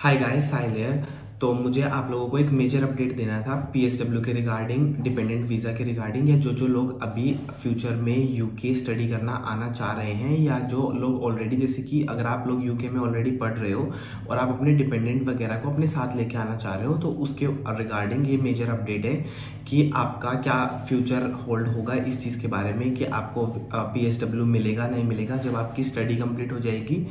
Hi guys, Sahil here. तो मुझे आप लोगों को एक मेजर अपडेट देना था पीएसडब्ल्यू के रिगार्डिंग, डिपेंडेंट वीज़ा के रिगार्डिंग, या जो लोग अभी फ्यूचर में यूके स्टडी करना आना चाह रहे हैं, या जो लोग ऑलरेडी, जैसे कि अगर आप लोग यूके में ऑलरेडी पढ़ रहे हो और आप अपने डिपेंडेंट वगैरह को अपने साथ लेके आना चाह रहे हो, तो उसके रिगार्डिंग ये मेजर अपडेट है कि आपका क्या फ्यूचर होल्ड होगा इस चीज़ के बारे में कि आपको पीएसडब्ल्यू मिलेगा नहीं मिलेगा जब आपकी स्टडी कंप्लीट हो जाएगी,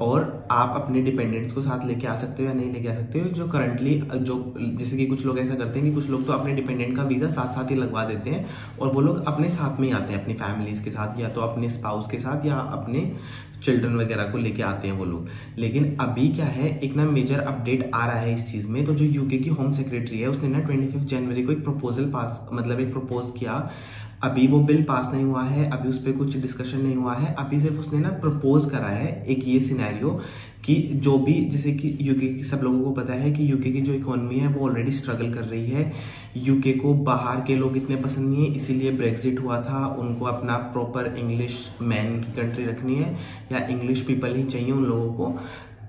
और आप अपने डिपेंडेंट्स को साथ लेके आ सकते हो या नहीं लेके आ सकते हो। जो करंटली जैसे कि कुछ लोग ऐसा करते हैं कि कुछ लोग तो अपने डिपेंडेंट का वीज़ा साथ साथ ही लगवा देते हैं और वो लोग अपने साथ में ही आते हैं, अपनी फैमिलीज के साथ, या तो अपने स्पाउस के साथ या अपने चिल्ड्रन वगैरह को लेके आते हैं वो लोग। लेकिन अभी क्या है, एक ना मेजर अपडेट आ रहा है इस चीज़ में। तो जो यूके की होम सेक्रेटरी है उसने ना 25 जनवरी को एक प्रपोजल एक प्रपोज किया। अभी वो बिल पास नहीं हुआ है, अभी उस पर कुछ डिस्कशन नहीं हुआ है, अभी सिर्फ उसने ना प्रपोज करा है एक ये सिनेरियो कि जो भी, जैसे कि यूके की सब लोगों को पता है कि यूके की जो इकोनॉमी है वो ऑलरेडी स्ट्रगल कर रही है। यूके को बाहर के लोग इतने पसंद नहीं है, इसीलिए ब्रेक्जिट हुआ था। उनको अपना प्रॉपर इंग्लिश मैन की कंट्री रखनी है या इंग्लिश पीपल ही चाहिए उन लोगों को।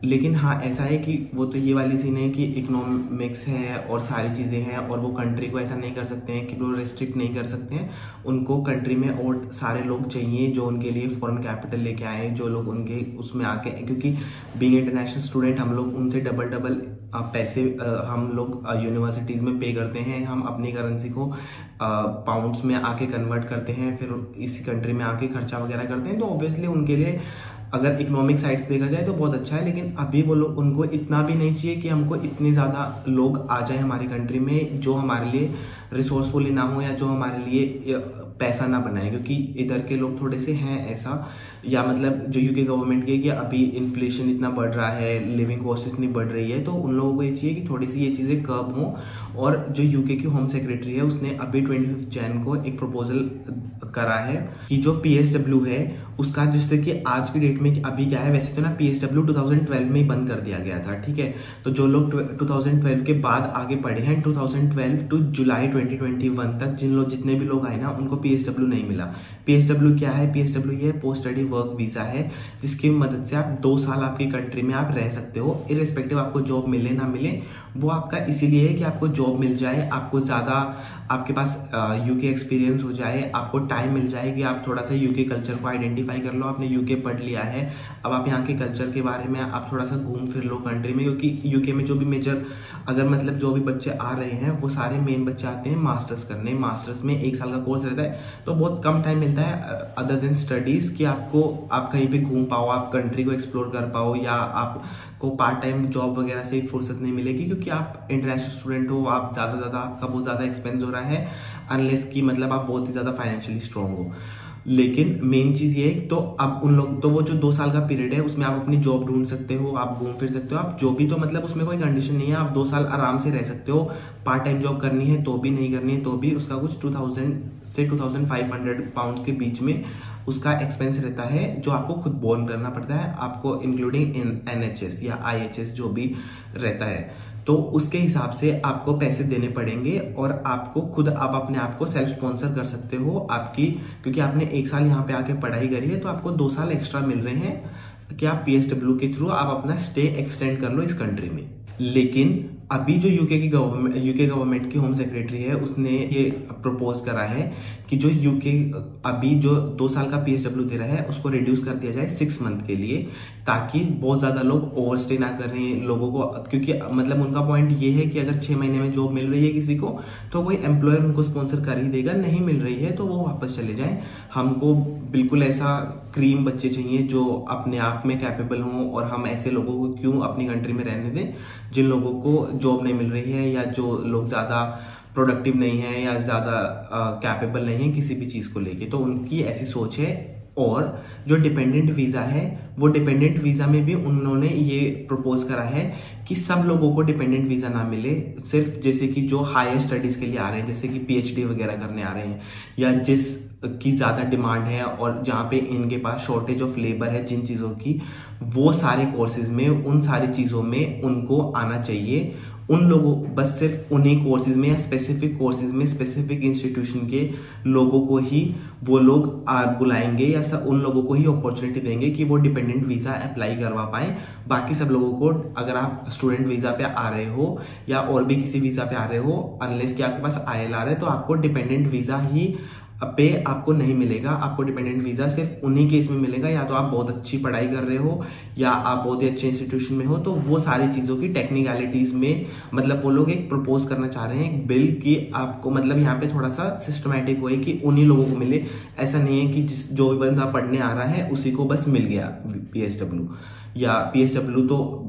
लेकिन हाँ, ऐसा है कि वो तो ये वाली सीन है कि इकोनॉमिक्स है और सारी चीज़ें हैं, और वो कंट्री को ऐसा नहीं कर सकते हैं कि वो रिस्ट्रिक्ट नहीं कर सकते हैं। उनको कंट्री में और सारे लोग चाहिए जो उनके लिए फॉरेन कैपिटल लेके आए, जो लोग उनके उसमें आके, क्योंकि बीइंग इंटरनेशनल स्टूडेंट हम लोग उनसे डबल पैसे हम लोग यूनिवर्सिटीज़ में पे करते हैं। हम अपनी करेंसी को पाउंड्स में आके कन्वर्ट करते हैं, फिर इसी कंट्री में आके खर्चा वगैरह करते हैं। तो ऑब्वियसली उनके लिए अगर इकोनॉमिक साइड से देखा जाए तो बहुत अच्छा है। लेकिन अभी वो लोग, उनको इतना भी नहीं चाहिए कि हमको इतने ज़्यादा लोग आ जाए हमारी कंट्री में जो हमारे लिए रिसोर्सफुल ना हो या जो हमारे लिए पैसा ना बनाए, क्योंकि इधर के लोग थोड़े से हैं ऐसा, या मतलब जो यूके गवर्नमेंट की है कि अभी इन्फ्लेशन इतना बढ़ रहा है, लिविंग कॉस्ट इतनी बढ़ रही है, तो उन लोगों को ये चाहिए कि थोड़ी सी ये चीज़ें कर्ब हों। और जो यूके की होम सेक्रेटरी है उसने अभी 25 जैन को एक प्रपोजल करा है कि जो पीएसडब्ल्यू है उसका, जिससे कि आज की डेट में अभी क्या है, वैसे तो ना पीएसडब्ल्यू 2012 में ही बंद कर दिया गया था, ठीक है। तो जो लोग 2012 के बाद आगे पढ़े हैं, 2012 टू जुलाई 2021 तक जितने भी लोग आए ना, उनको पीएसडब्ल्यू नहीं मिला। पीएसडब्ल्यू क्या है? पीएसडब्ल्यू ये पोस्ट स्टडी वर्क वीजा है, जिसकी मदद से आप 2 साल आपकी कंट्री में आप रह सकते हो, इररिस्पेक्टिव आपको जॉब मिले ना मिले। वो आपका इसीलिए है कि आपको जॉब मिल जाए, आपको ज्यादा आपके पास यूके एक्सपीरियंस हो जाए, आपको टाइम मिल जाए कि आप थोड़ा सा यूके कल्चर को आइडेंटिफाई कर लो। आपने यूके पढ़ लिया है, अब आप यहाँ के कल्चर के बारे में आप थोड़ा सा घूम फिर लो कंट्री में, क्योंकि यूके में जो भी मेजर, अगर मतलब जो भी बच्चे आ रहे हैं वो सारे मेन बच्चे आते हैं मास्टर्स करने। मास्टर्स में 1 साल का कोर्स रहता है, तो बहुत कम टाइम मिलता है अदर देन स्टडीज कि आप कहीं पे घूम पाओ, आप कंट्री को एक्सप्लोर कर पाओ, या आपको पार्ट टाइम जॉब वगैरह से फुर्सत नहीं मिलेगी, क्योंकि आप इंटरनेशनल स्टूडेंट हो, आप ज्यादा आपका बहुत ज्यादा एक्सपेंस हो रहा है, अनलेस कि मतलब आप बहुत ही ज्यादा फाइनेंशियली स्ट्रांग हो। लेकिन मेन चीज ये है, तो अब उन लोग, तो वो जो 2 साल का पीरियड है उसमें आप अपनी जॉब ढूंढ सकते हो, आप घूम फिर सकते हो, आप जो भी, तो मतलब उसमें कोई कंडीशन नहीं है, आप 2 साल आराम से रह सकते हो। पार्ट टाइम जॉब करनी है तो भी, नहीं करनी है तो भी, उसका कुछ 2000 से 2500 पाउंड के बीच में उसका एक्सपेंस रहता है, जो आपको खुद बोर्न करना पड़ता है, आपको इंक्लूडिंग एनएचएस या आईएचएस जो भी रहता है। तो उसके हिसाब से आपको पैसे देने पड़ेंगे, और आपको खुद आप अपने आप को सेल्फ स्पॉन्सर कर सकते हो आपकी, क्योंकि आपने 1 साल यहाँ पे आके पढ़ाई करी है, तो आपको 2 साल एक्स्ट्रा मिल रहे हैं कि आप पीएसडब्ल्यू के थ्रू आप अपना स्टे एक्सटेंड कर लो इस कंट्री में। लेकिन अभी जो यूके गवर्नमेंट की होम सेक्रेटरी है उसने ये प्रपोज करा है कि जो यूके अभी जो 2 साल का पीएसडब्ल्यू दे रहा है उसको रिड्यूस कर दिया जाए 6 मंथ के लिए, ताकि बहुत ज्यादा लोग ओवरस्टे ना करें लोगों को, क्योंकि मतलब उनका पॉइंट ये है कि अगर 6 महीने में जॉब मिल रही है किसी को तो कोई एम्प्लॉयर उनको स्पॉन्सर कर ही देगा, नहीं मिल रही है तो वो वापस चले जाएं। हमको बिल्कुल ऐसा क्रीम बच्चे चाहिए जो अपने आप में कैपेबल हों, और हम ऐसे लोगों को क्यों अपनी कंट्री में रहने दें जिन लोगों को जॉब नहीं मिल रही है, या जो लोग ज्यादा प्रोडक्टिव नहीं है, या ज्यादा कैपेबल नहीं है किसी भी चीज को लेके। तो उनकी ऐसी सोच है। और जो डिपेंडेंट वीजा है, वो डिपेंडेंट वीजा में भी उन्होंने ये प्रपोज करा है कि सब लोगों को डिपेंडेंट वीजा ना मिले, सिर्फ जैसे कि जो हायर स्टडीज के लिए आ रहे हैं, जैसे कि पीएचडी वगैरह करने आ रहे हैं, या जिस की ज्यादा डिमांड है और जहाँ पे इनके पास शॉर्टेज ऑफ लेबर है जिन चीजों की, वो सारे कोर्सेज में, उन सारी चीजों में उनको आना चाहिए। उन लोगों, बस सिर्फ उन्हीं कोर्सेज में या स्पेसिफिक कोर्सेज में स्पेसिफिक इंस्टीट्यूशन के लोगों को ही वो लोग बुलाएंगे, या उन लोगों को ही अपॉर्चुनिटी देंगे कि वो डिपेंडेंट डिपेंडेंट वीजा अप्लाई करवा पाए। बाकी सब लोगों को, अगर आप स्टूडेंट वीजा पे आ रहे हो या और भी किसी वीजा पे आ रहे हो, अनलेस कि आपके पास ILR है, तो आपको डिपेंडेंट वीजा ही पे आपको नहीं मिलेगा। आपको डिपेंडेंट वीजा सिर्फ उन्हीं केस में मिलेगा, या तो आप बहुत अच्छी पढ़ाई कर रहे हो या आप बहुत ही अच्छे इंस्टीट्यूशन में हो। तो वो सारी चीजों की टेक्निकलिटीज में मतलब वो लोग एक प्रपोज करना चाह रहे हैं एक बिल कि आपको मतलब यहाँ पे थोड़ा सा सिस्टमैटिक हो कि उन्हीं लोगों को मिले। ऐसा नहीं है कि जो भी बंदा पढ़ने आ रहा है उसी को बस मिल गया PSW, या PSW तो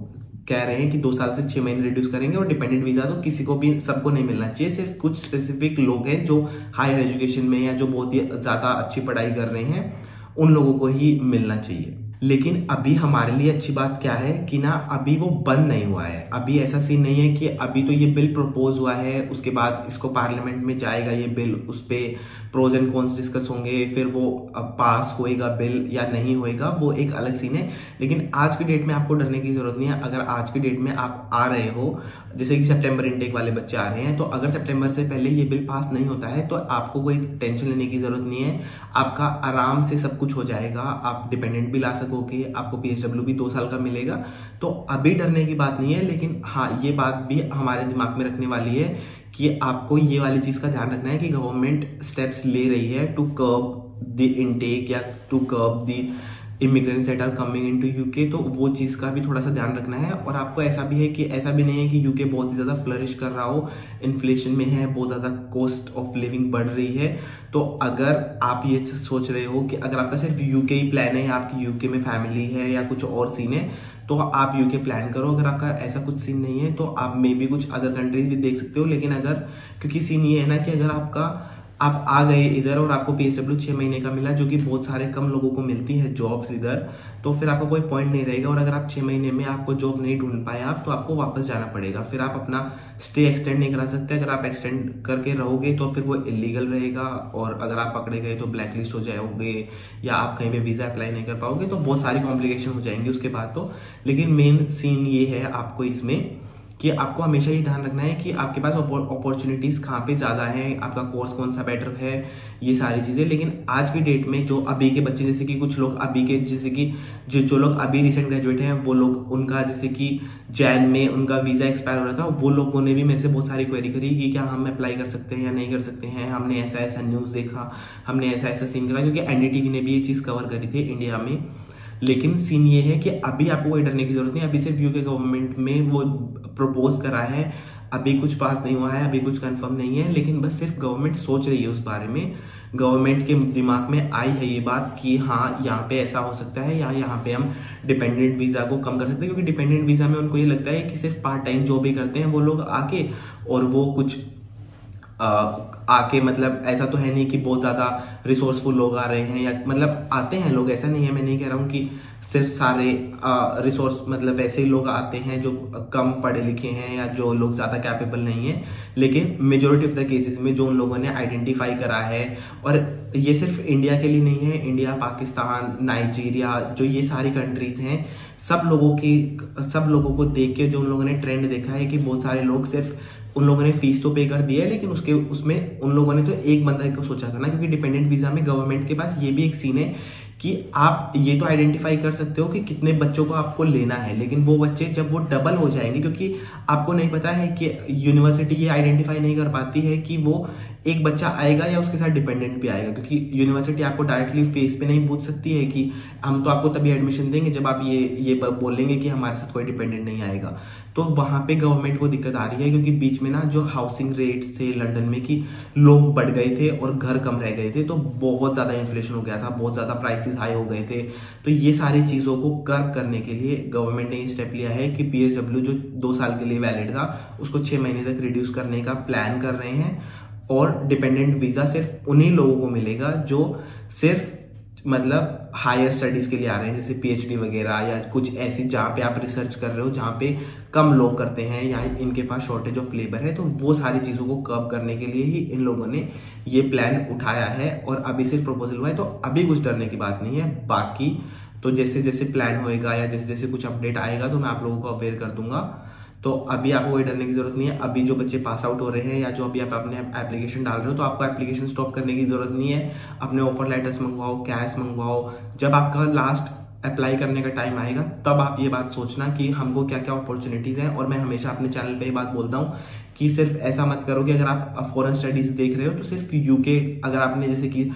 कह रहे हैं कि 2 साल से 6 महीने रिड्यूस करेंगे, और डिपेंडेंट वीजा तो किसी को भी, सबको नहीं मिलना चाहिए। सिर्फ कुछ स्पेसिफिक लोग हैं जो हायर एजुकेशन में या जो बहुत ही ज्यादा अच्छी पढ़ाई कर रहे हैं, उन लोगों को ही मिलना चाहिए। लेकिन अभी हमारे लिए अच्छी बात क्या है कि ना अभी वो बंद नहीं हुआ है। अभी ऐसा सीन नहीं है कि अभी तो ये बिल प्रपोज हुआ है, उसके बाद इसको पार्लियामेंट में जाएगा ये बिल, उस पे प्रोज एंड कॉन्स डिस्कस होंगे, फिर वो पास होएगा बिल या नहीं होएगा, वो एक अलग सीन है। लेकिन आज की डेट में आपको डरने की जरूरत नहीं है। अगर आज की डेट में आप आ रहे हो, जैसे कि सितंबर इनटेक वाले बच्चे आ रहे हैं, तो अगर सितंबर से पहले ये बिल पास नहीं होता है तो आपको कोई टेंशन लेने की जरूरत नहीं है। आपका आराम से सब कुछ हो जाएगा, आप डिपेंडेंट भी ला सकोगे, आपको PSW भी 2 साल का मिलेगा। तो अभी डरने की बात नहीं है। लेकिन हाँ, ये बात भी हमारे दिमाग में रखने वाली है कि आपको ये वाली चीज का ध्यान रखना है कि गवर्नमेंट स्टेप्स ले रही है टू कर्ब द इनटेक या to curb the immigrants that are coming into UK. तो वो चीज का भी थोड़ा सा ध्यान रखना है। और आपको ऐसा भी है कि ऐसा भी नहीं है कि यूके बहुत ही ज्यादा फ्लरिश कर रहा हो, इन्फ्लेशन में है, बहुत ज्यादा कॉस्ट ऑफ लिविंग बढ़ रही है। तो अगर आप ये सोच रहे हो कि अगर आपका सिर्फ यूके ही प्लान है, या आपकी यूके में फैमिली है या कुछ और सीन है, तो आप यूके प्लान करो। अगर आपका ऐसा कुछ सीन नहीं है तो आप मे बी कुछ अदर कंट्रीज भी देख सकते हो। लेकिन अगर, क्योंकि सीन ये है ना कि अगर आप आ गए इधर और आपको PSW 6 महीने का मिला, जो कि बहुत सारे कम लोगों को मिलती है जॉब्स इधर, तो फिर आपका कोई पॉइंट नहीं रहेगा। और अगर आप 6 महीने में आपको जॉब नहीं ढूंढ पाए आप, तो आपको वापस जाना पड़ेगा। फिर आप अपना स्टे एक्सटेंड नहीं करा सकते। अगर आप एक्सटेंड करके रहोगे तो फिर वो इलीगल रहेगा, और अगर आप पकड़े गए तो ब्लैक लिस्ट हो जाओगे, या आप कहीं पे वीजा अप्लाई नहीं कर पाओगे, तो बहुत सारी कॉम्प्लिकेशन हो जाएंगी उसके बाद तो। लेकिन मेन सीन ये है आपको इसमें कि आपको हमेशा ये ध्यान रखना है कि आपके पास अपॉर्चुनिटीज कहाँ पे ज्यादा है, आपका कोर्स कौन सा बेटर है, ये सारी चीजें। लेकिन आज की डेट में जो अभी के बच्चे, जैसे कि कुछ लोग अभी के, जैसे कि जो लोग अभी रिसेंट ग्रेजुएट हैं, वो लोग, उनका जैसे कि जैन में उनका वीजा एक्सपायर हो रहा था, वो लोगों ने भी मेरे से बहुत सारी क्वेरी करी कि क्या हम अप्लाई कर सकते हैं या नहीं कर सकते हैं, हमने ऐसा ऐसा न्यूज देखा, हमने ऐसा ऐसा सीन करा, क्योंकि NDTV ने भी ये चीज कवर करी थी इंडिया में। लेकिन सीन ये है कि अभी आपको कोई डरने की जरूरत नहीं। अभी सिर्फ यूके गवर्नमेंट में वो प्रपोज करा है, अभी कुछ पास नहीं हुआ है, अभी कुछ कंफर्म नहीं है, लेकिन बस सिर्फ गवर्नमेंट सोच रही है उस बारे में। गवर्नमेंट के दिमाग में आई है ये बात कि हाँ, यहाँ पे ऐसा हो सकता है, या यहाँ पे हम डिपेंडेंट वीजा को कम कर सकते हैं। क्योंकि डिपेंडेंट वीजा में उनको ये लगता है कि सिर्फ पार्ट टाइम जॉब ही करते हैं वो लोग आके, और वो कुछ आके, मतलब ऐसा तो है नहीं कि बहुत ज्यादा रिसोर्सफुल लोग आ रहे हैं, या मतलब आते हैं लोग, ऐसा नहीं है, मैं नहीं कह रहा हूँ कि सिर्फ सारे रिसोर्स, मतलब ऐसे ही लोग आते हैं जो कम पढ़े लिखे हैं या जो लोग ज्यादा कैपेबल नहीं है। लेकिन मेजोरिटी ऑफ द केसेस में जो उन लोगों ने आइडेंटिफाई करा है, और ये सिर्फ इंडिया के लिए नहीं है, इंडिया, पाकिस्तान, नाइजीरिया, जो ये सारी कंट्रीज हैं, सब लोगों को देख के जो उन लोगों ने ट्रेंड देखा है कि बहुत सारे लोग, सिर्फ उन लोगों ने फीस तो पे कर दी है, लेकिन उसमें उन लोगों ने तो एक बंदा को सोचा था ना, क्योंकि डिपेंडेंट वीजा में गवर्नमेंट के पास ये भी एक सीन है कि आप ये तो आइडेंटिफाई कर सकते हो कि कितने बच्चों को आपको लेना है। लेकिन वो बच्चे जब वो डबल हो जाएंगे, क्योंकि आपको नहीं पता है कि यूनिवर्सिटी ये आइडेंटिफाई नहीं कर पाती है कि वो एक बच्चा आएगा या उसके साथ डिपेंडेंट भी आएगा, क्योंकि यूनिवर्सिटी आपको डायरेक्टली फेस पे नहीं पूछ सकती है कि हम तो आपको तभी एडमिशन देंगे जब आप ये बोलेंगे कि हमारे साथ कोई डिपेंडेंट नहीं आएगा। तो वहां पे गवर्नमेंट को दिक्कत आ रही है, क्योंकि बीच में ना जो हाउसिंग रेट्स थे लंदन में कि लोग बढ़ गए थे और घर कम रह गए थे, तो बहुत ज्यादा इन्फ्लेशन हो गया था, बहुत ज्यादा प्राइसेस हाई हो गए थे। तो ये सारी चीजों को कर्व करने के लिए गवर्नमेंट ने स्टेप लिया है कि PSW जो 2 साल के लिए वैलिड था, उसको 6 महीने तक रिड्यूस करने का प्लान कर रहे हैं। और डिपेंडेंट वीजा सिर्फ उन्हीं लोगों को मिलेगा जो सिर्फ मतलब हायर स्टडीज के लिए आ रहे हैं, जैसे PhD वगैरह, या कुछ ऐसी जहाँ पे आप रिसर्च कर रहे हो, जहाँ पे कम लोग करते हैं या इनके पास शॉर्टेज ऑफ लेबर है। तो वो सारी चीजों को कर्व करने के लिए ही इन लोगों ने ये प्लान उठाया है, और अभी सिर्फ प्रपोजल हुआ है, तो अभी कुछ डरने की बात नहीं है। बाकी तो जैसे जैसे प्लान होएगा या जैसे जैसे कुछ अपडेट आएगा तो मैं आप लोगों को अवेयर कर दूंगा। तो अभी आपको कोई डरने की जरूरत नहीं है। अभी जो बच्चे पास आउट हो रहे हैं या जो अभी आप अपने एप्लीकेशन डाल रहे हो, तो आपको एप्लीकेशन स्टॉप करने की जरूरत नहीं है। अपने ऑफर लेटर्स मंगवाओ, कैश मंगवाओ। जब आपका लास्ट अप्लाई करने का टाइम आएगा तब आप ये बात सोचना कि हमको क्या क्या अपॉर्चुनिटीज हैं। और मैं हमेशा अपने चैनल पे ये बात बोलता हूँ कि सिर्फ ऐसा मत करो कि अगर आप फॉरेन स्टडीज देख रहे हो तो सिर्फ यूके, अगर आपने जैसे कि,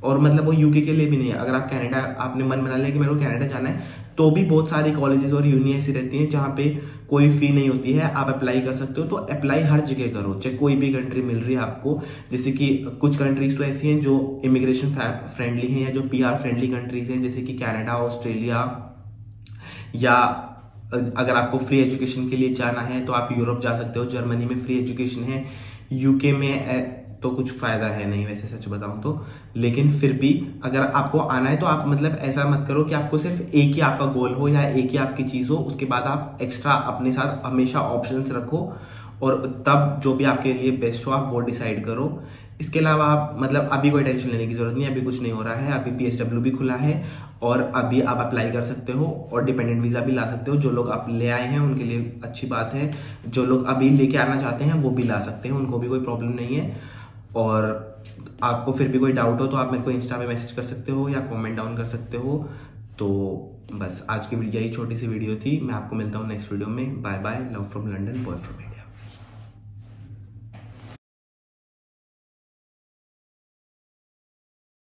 और मतलब वो यूके के लिए भी नहीं है, अगर आप कनाडा, आपने मन बना लिया कि मेरे को कनाडा जाना है, तो भी बहुत सारी कॉलेजेस और यूनि ऐसी रहती हैं जहाँ पे कोई फी नहीं होती है, आप अप्लाई कर सकते हो। तो अप्लाई हर जगह करो, चाहे कोई भी कंट्री मिल रही है आपको। जैसे कि कुछ कंट्रीज तो ऐसी हैं जो इमिग्रेशन फ्रेंडली हैं या जो PR फ्रेंडली कंट्रीज हैं, जैसे कि कनाडा, ऑस्ट्रेलिया, या अगर आपको फ्री एजुकेशन के लिए जाना है तो आप यूरोप जा सकते हो, जर्मनी में फ्री एजुकेशन है। यूके में तो कुछ फायदा है नहीं वैसे सच बताऊं तो, लेकिन फिर भी अगर आपको आना है तो आप मतलब ऐसा मत करो कि आपको सिर्फ एक ही आपका गोल हो या एक ही आपकी चीज हो, उसके बाद आप एक्स्ट्रा अपने साथ हमेशा ऑप्शंस रखो और तब जो भी आपके लिए बेस्ट हो आप वो डिसाइड करो। इसके अलावा आप मतलब अभी कोई टेंशन लेने की जरूरत नहीं है, अभी कुछ नहीं हो रहा है, अभी PSW भी खुला है और अभी आप अप्लाई कर सकते हो और डिपेंडेंट वीजा भी ला सकते हो। जो लोग आप ले आए हैं उनके लिए अच्छी बात है, जो लोग अभी लेके आना चाहते हैं वो भी ला सकते हैं, उनको भी कोई प्रॉब्लम नहीं है। और आपको फिर भी कोई डाउट हो तो आप मेरे को इंस्टा पे मैसेज कर सकते हो या कमेंट डाउन कर सकते हो। तो बस आज की यही छोटी सी वीडियो थी, मैं आपको मिलता हूँ नेक्स्ट वीडियो में। Bye bye, love from London, boy from